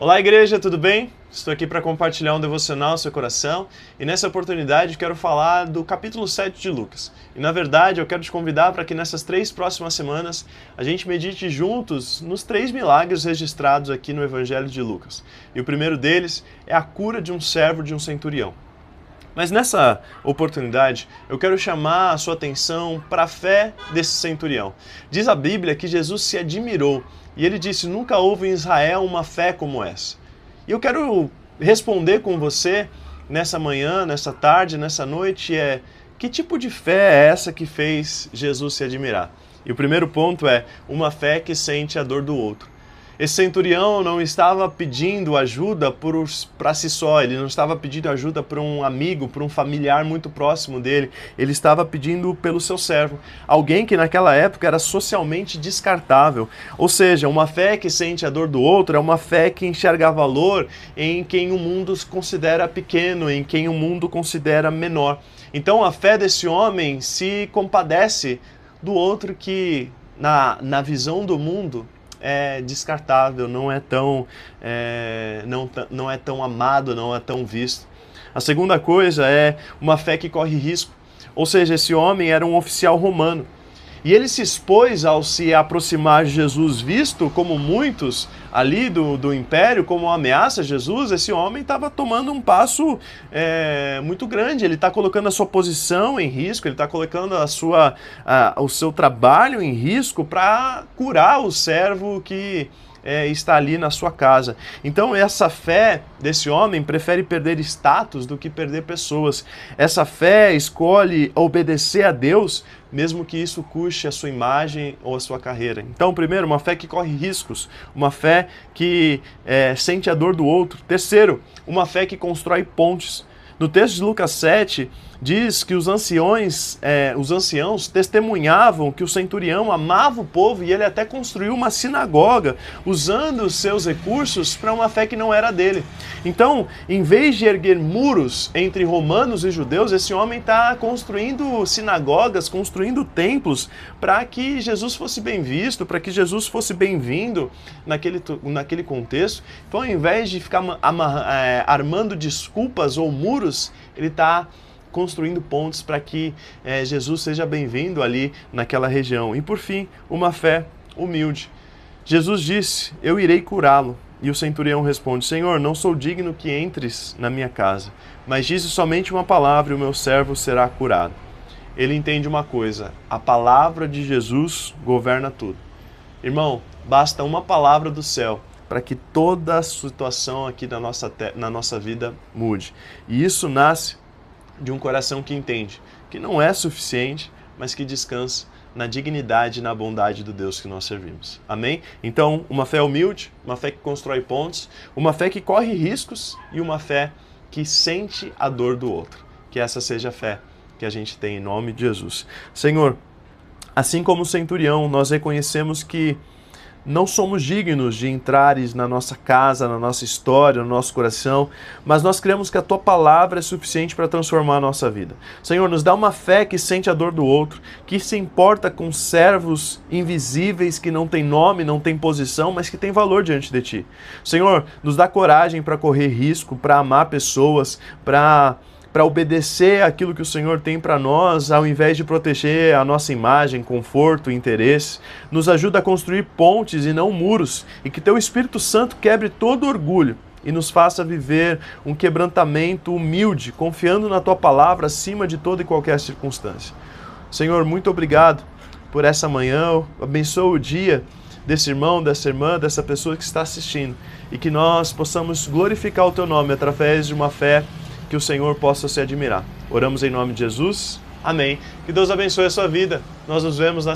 Olá, igreja, tudo bem? Estou aqui para compartilhar um devocional ao seu coração e nessa oportunidade quero falar do capítulo 7 de Lucas. E na verdade eu quero te convidar para que nessas 3 próximas semanas a gente medite juntos nos 3 milagres registrados aqui no Evangelho de Lucas. E o primeiro deles é a cura de um servo de um centurião. Mas nessa oportunidade, eu quero chamar a sua atenção para a fé desse centurião. Diz a Bíblia que Jesus se admirou e ele disse: nunca houve em Israel uma fé como essa. E eu quero responder com você nessa manhã, nessa tarde, nessa noite, que tipo de fé é essa que fez Jesus se admirar? E o primeiro ponto é uma fé que sente a dor do outro. Esse centurião não estava pedindo ajuda para si só, ele não estava pedindo ajuda para um amigo, para um familiar muito próximo dele, ele estava pedindo pelo seu servo, alguém que naquela época era socialmente descartável. Ou seja, uma fé que sente a dor do outro é uma fé que enxerga valor em quem o mundo considera pequeno, em quem o mundo considera menor. Então a fé desse homem se compadece do outro que, na visão do mundo, é descartável, não é tão amado, não é tão visto. A segunda coisa é uma fé que corre risco. Ou seja, esse homem era um oficial romano. E ele se expôs ao se aproximar de Jesus, visto como muitos ali do império, como uma ameaça a Jesus. Esse homem estava tomando um passo muito grande, ele está colocando a sua posição em risco, ele está colocando o seu trabalho em risco para curar o servo que está ali na sua casa. Então essa fé desse homem prefere perder status do que perder pessoas. Essa fé escolhe obedecer a Deus, mesmo que isso custe a sua imagem ou a sua carreira. Então, primeiro, uma fé que corre riscos, uma fé que sente a dor do outro. Terceiro, uma fé que constrói pontes. No texto de Lucas 7, diz que os anciãos testemunhavam que o centurião amava o povo e ele até construiu uma sinagoga usando os seus recursos para uma fé que não era dele. Então, em vez de erguer muros entre romanos e judeus, esse homem está construindo sinagogas, construindo templos para que Jesus fosse bem visto, para que Jesus fosse bem-vindo naquele contexto. Então, ao invés de ficar armando desculpas ou muros, ele está construindo pontes para que Jesus seja bem-vindo ali naquela região. E por fim, uma fé humilde. Jesus disse: eu irei curá-lo. E o centurião responde: Senhor, não sou digno que entres na minha casa, mas dize somente uma palavra e o meu servo será curado. Ele entende uma coisa: a palavra de Jesus governa tudo. Irmão, basta uma palavra do céu para que toda a situação aqui na nossa vida mude. E isso nasce de um coração que entende que não é suficiente, mas que descansa na dignidade e na bondade do Deus que nós servimos. Amém? Então, uma fé humilde, uma fé que constrói pontes, uma fé que corre riscos e uma fé que sente a dor do outro. Que essa seja a fé que a gente tem em nome de Jesus. Senhor, assim como o centurião, nós reconhecemos que não somos dignos de entrares na nossa casa, na nossa história, no nosso coração, mas nós cremos que a Tua palavra é suficiente para transformar a nossa vida. Senhor, nos dá uma fé que sente a dor do outro, que se importa com servos invisíveis que não têm nome, não têm posição, mas que têm valor diante de Ti. Senhor, nos dá coragem para correr risco, para amar pessoas, para obedecer aquilo que o Senhor tem para nós, ao invés de proteger a nossa imagem, conforto, interesse. Nos ajuda a construir pontes e não muros, e que Teu Espírito Santo quebre todo orgulho e nos faça viver um quebrantamento humilde, confiando na Tua palavra acima de toda e qualquer circunstância. Senhor, muito obrigado por essa manhã, abençoa o dia desse irmão, dessa irmã, dessa pessoa que está assistindo, e que nós possamos glorificar o Teu nome através de uma fé que o Senhor possa se admirar. Oramos em nome de Jesus. Amém. Que Deus abençoe a sua vida. Nós nos vemos na